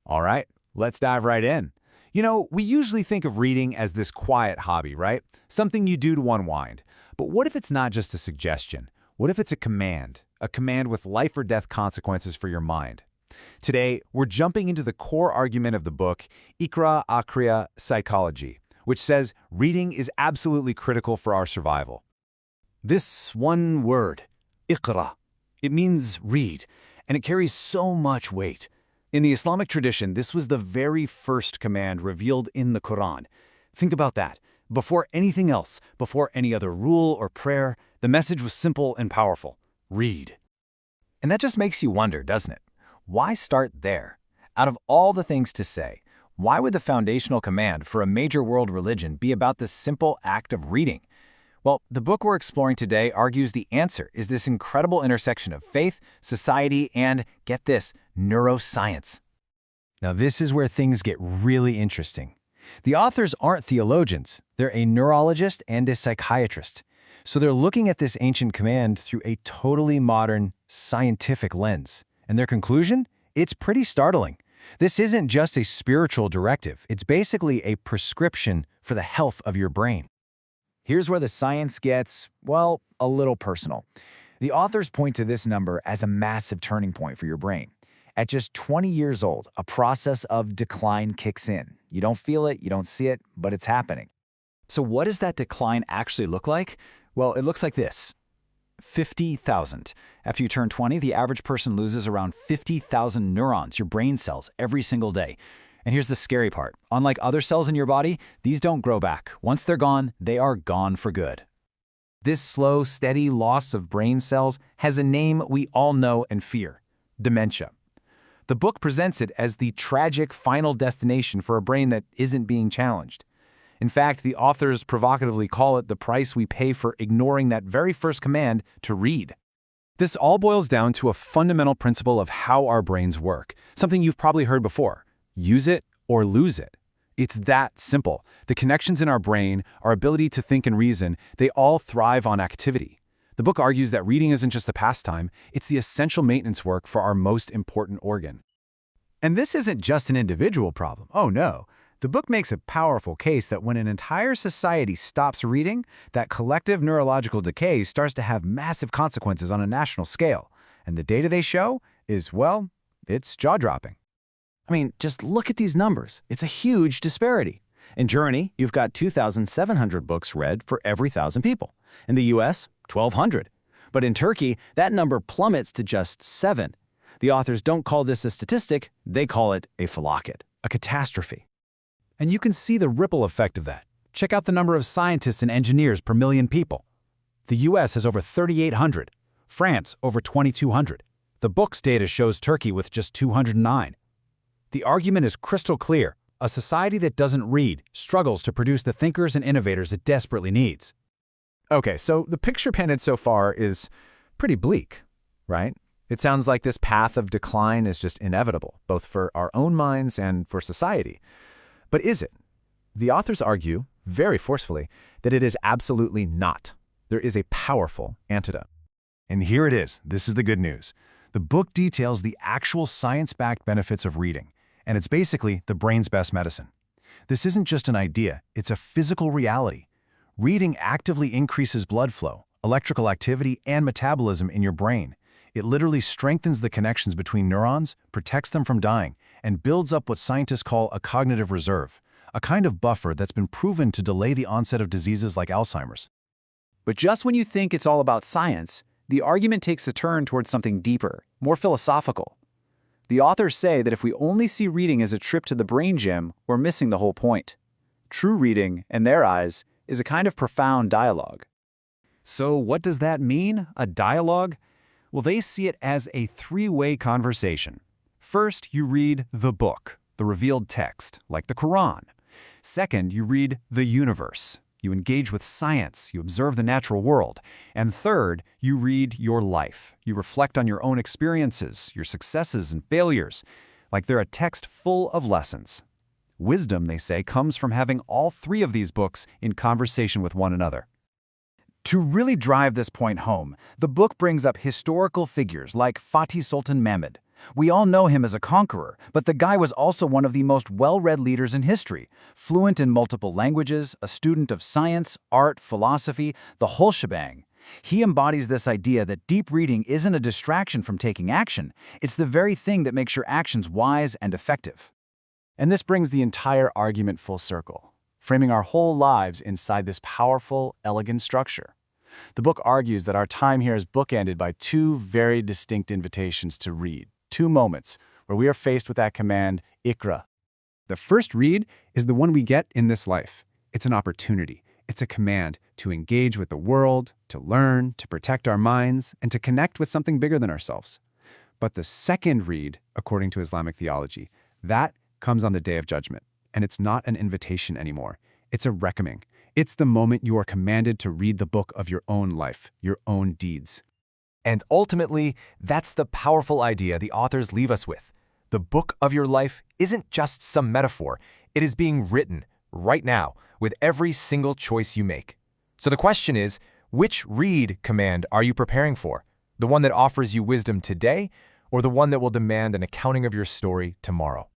All right, let's dive right in. We usually think of reading as this quiet hobby, right? Something you do to unwind. But what if it's not just a suggestion? What if it's a command? A command with life or death consequences for your mind. Today, we're jumping into the core argument of the book, Ikra Akriya Psychology, which says reading is absolutely critical for our survival. This one word, iqra, it means read, and it carries so much weight. In the Islamic tradition, this was the very first command revealed in the Quran. Think about that. Before anything else, before any other rule or prayer, the message was simple and powerful. Read. And that just makes you wonder, doesn't it? Why start there? Out of all the things to say, why would the foundational command for a major world religion be about this simple act of reading? Well, the book we're exploring today argues the answer is this incredible intersection of faith, society, and, get this, neuroscience. Now, this is where things get really interesting. The authors aren't theologians. They're a neurologist and a psychiatrist. So they're looking at this ancient command through a totally modern, scientific lens. And their conclusion? It's pretty startling. This isn't just a spiritual directive. It's basically a prescription for the health of your brain. Here's where the science gets, well, a little personal. The authors point to this number as a massive turning point for your brain. At just 20 years old, a process of decline kicks in. You don't feel it, you don't see it, but it's happening. So what does that decline actually look like? Well, it looks like this. 50,000. After you turn 20, the average person loses around 50,000 neurons, your brain cells, every single day. And here's the scary part. Unlike other cells in your body, these don't grow back. Once they're gone, they are gone for good. This slow, steady loss of brain cells has a name we all know and fear: dementia. The book presents it as the tragic final destination for a brain that isn't being challenged. In fact, the authors provocatively call it the price we pay for ignoring that very first command to read. This all boils down to a fundamental principle of how our brains work, something you've probably heard before. Use it or lose it. It's that simple. The connections in our brain, our ability to think and reason, they all thrive on activity. The book argues that reading isn't just a pastime, it's the essential maintenance work for our most important organ. And this isn't just an individual problem. Oh no. The book makes a powerful case that when an entire society stops reading, that collective neurological decay starts to have massive consequences on a national scale. And the data they show is, well, it's jaw-dropping. I mean, just look at these numbers. It's a huge disparity. In Germany, you've got 2,700 books read for every 1,000 people. In the US, 1,200. But in Turkey, that number plummets to just 7. The authors don't call this a statistic, they call it a felaket, a catastrophe. And you can see the ripple effect of that. Check out the number of scientists and engineers per million people. The US has over 3,800. France, over 2,200. The book's data shows Turkey with just 209. The argument is crystal clear. A society that doesn't read struggles to produce the thinkers and innovators it desperately needs. Okay, so the picture painted so far is pretty bleak, right? It sounds like this path of decline is just inevitable, both for our own minds and for society. But is it? The authors argue, very forcefully, that it is absolutely not. There is a powerful antidote. And here it is. This is the good news. The book details the actual science-backed benefits of reading. And it's basically the brain's best medicine. This isn't just an idea, it's a physical reality. Reading actively increases blood flow, electrical activity, and metabolism in your brain. It literally strengthens the connections between neurons, protects them from dying, and builds up what scientists call a cognitive reserve, a kind of buffer that's been proven to delay the onset of diseases like Alzheimer's. But just when you think it's all about science, the argument takes a turn towards something deeper, more philosophical. The authors say that if we only see reading as a trip to the brain gym, we're missing the whole point. True reading, in their eyes, is a kind of profound dialogue. So what does that mean, a dialogue? Well, they see it as a three-way conversation. First, you read the book, the revealed text, like the Quran. Second, you read the universe. You engage with science, you observe the natural world. And third, you read your life. You reflect on your own experiences, your successes and failures, like they're a text full of lessons. Wisdom, they say, comes from having all three of these books in conversation with one another. To really drive this point home, the book brings up historical figures like Fatih Sultan Mehmed, We all know him as a conqueror, but the guy was also one of the most well-read leaders in history, fluent in multiple languages, a student of science, art, philosophy, the whole shebang. He embodies this idea that deep reading isn't a distraction from taking action, it's the very thing that makes your actions wise and effective. And this brings the entire argument full circle, framing our whole lives inside this powerful, elegant structure. The book argues that our time here is bookended by two very distinct invitations to read, two moments where we are faced with that command, Iqra. The first read is the one we get in this life. It's an opportunity. It's a command to engage with the world, to learn, to protect our minds, and to connect with something bigger than ourselves. But the second read, according to Islamic theology, that comes on the Day of Judgment, and it's not an invitation anymore. It's a reckoning. It's the moment you are commanded to read the book of your own life, your own deeds. And ultimately, that's the powerful idea the authors leave us with. The book of your life isn't just some metaphor. It is being written right now with every single choice you make. So the question is, which read command are you preparing for? The one that offers you wisdom today, or the one that will demand an accounting of your story tomorrow?